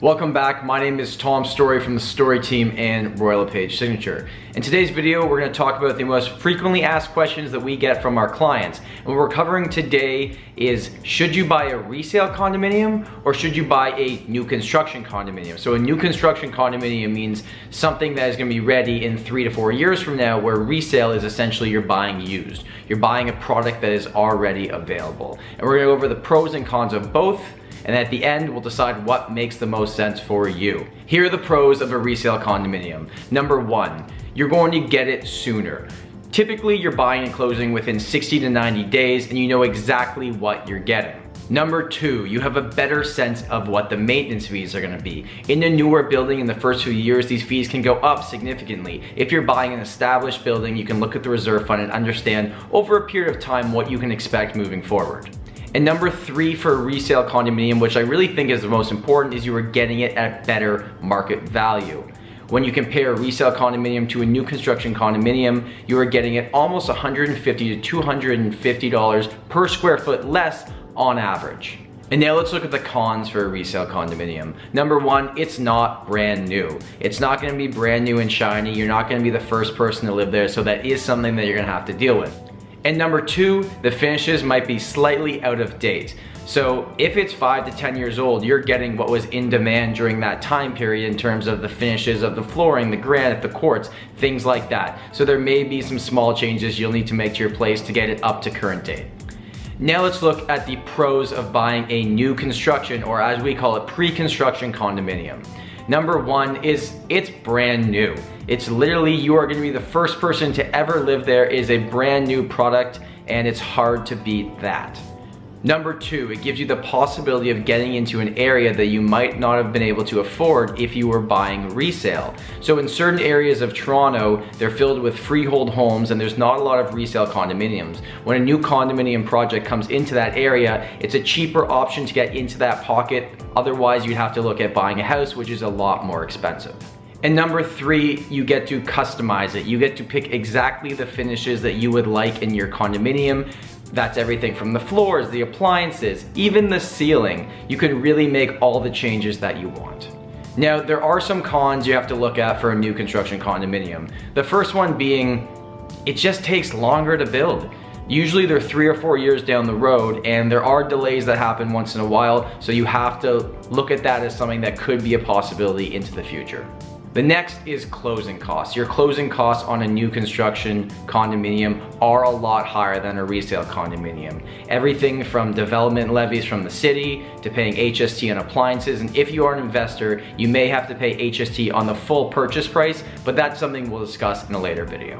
Welcome back. My name is Tom Story from the Story team and Royal LePage Signature. In today's video, we're going to talk about the most frequently asked questions that we get from our clients. And what we're covering today is, should you buy a resale condominium or should you buy a new construction condominium? So a new construction condominium means something that is going to be ready in 3 to 4 years from now, where resale is essentially you're buying used. You're buying a product that is already available. And we're going to go over the pros and cons of both. And at the end, we'll decide what makes the most sense for you. Here are the pros of a resale condominium. Number one, you're going to get it sooner. Typically, you're buying and closing within 60 to 90 days, and you know exactly what you're getting. Number two, you have a better sense of what the maintenance fees are gonna be. In a newer building, in the first few years, these fees can go up significantly. If you're buying an established building, you can look at the reserve fund and understand over a period of time what you can expect moving forward. And number three for a resale condominium, which I really think is the most important, is you are getting it at better market value. When you compare a resale condominium to a new construction condominium, you are getting it almost $150 to $250 per square foot less on average. And now let's look at the cons for a resale condominium. Number one, it's not brand new. It's not gonna be brand new and shiny. You're not gonna be the first person to live there, so that is something that you're gonna have to deal with. And number two, the finishes might be slightly out of date. So if it's 5 to 10 years old, you're getting what was in demand during that time period in terms of the finishes of the flooring, the granite, the quartz, things like that. So there may be some small changes you'll need to make to your place to get it up to current date. Now let's look at the pros of buying a new construction, or as we call it, pre-construction condominium. Number one is it's brand new. It's literally, you are gonna be the first person to ever live there. It is a brand new product, and it's hard to beat that. Number two, it gives you the possibility of getting into an area that you might not have been able to afford if you were buying resale. So in certain areas of Toronto, they're filled with freehold homes and there's not a lot of resale condominiums. When a new condominium project comes into that area, it's a cheaper option to get into that pocket. Otherwise, you'd have to look at buying a house, which is a lot more expensive. And number three, you get to customize it. You get to pick exactly the finishes that you would like in your condominium. That's everything from the floors, the appliances, even the ceiling. You can really make all the changes that you want. Now, there are some cons you have to look at for a new construction condominium. The first one being, it just takes longer to build. Usually they're 3 or 4 years down the road, and there are delays that happen once in a while, so you have to look at that as something that could be a possibility into the future. The next is closing costs. Your closing costs on a new construction condominium are a lot higher than a resale condominium. Everything from development levies from the city to paying HST on appliances, and if you are an investor, you may have to pay HST on the full purchase price, but that's something we'll discuss in a later video.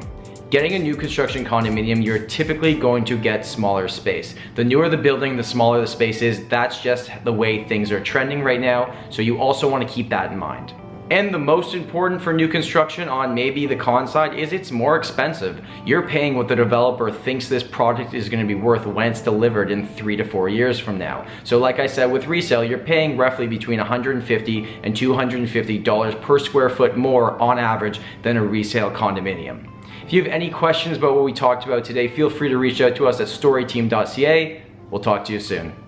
Getting a new construction condominium, you're typically going to get smaller space. The newer the building, the smaller the space is. That's just the way things are trending right now, so you also want to keep that in mind. And the most important for new construction on maybe the con side is it's more expensive. You're paying what the developer thinks this project is going to be worth when it's delivered in 3 to 4 years from now. So like I said, with resale, you're paying roughly between $150 and $250 per square foot more on average than a resale condominium. If you have any questions about what we talked about today, feel free to reach out to us at storyteam.ca. We'll talk to you soon.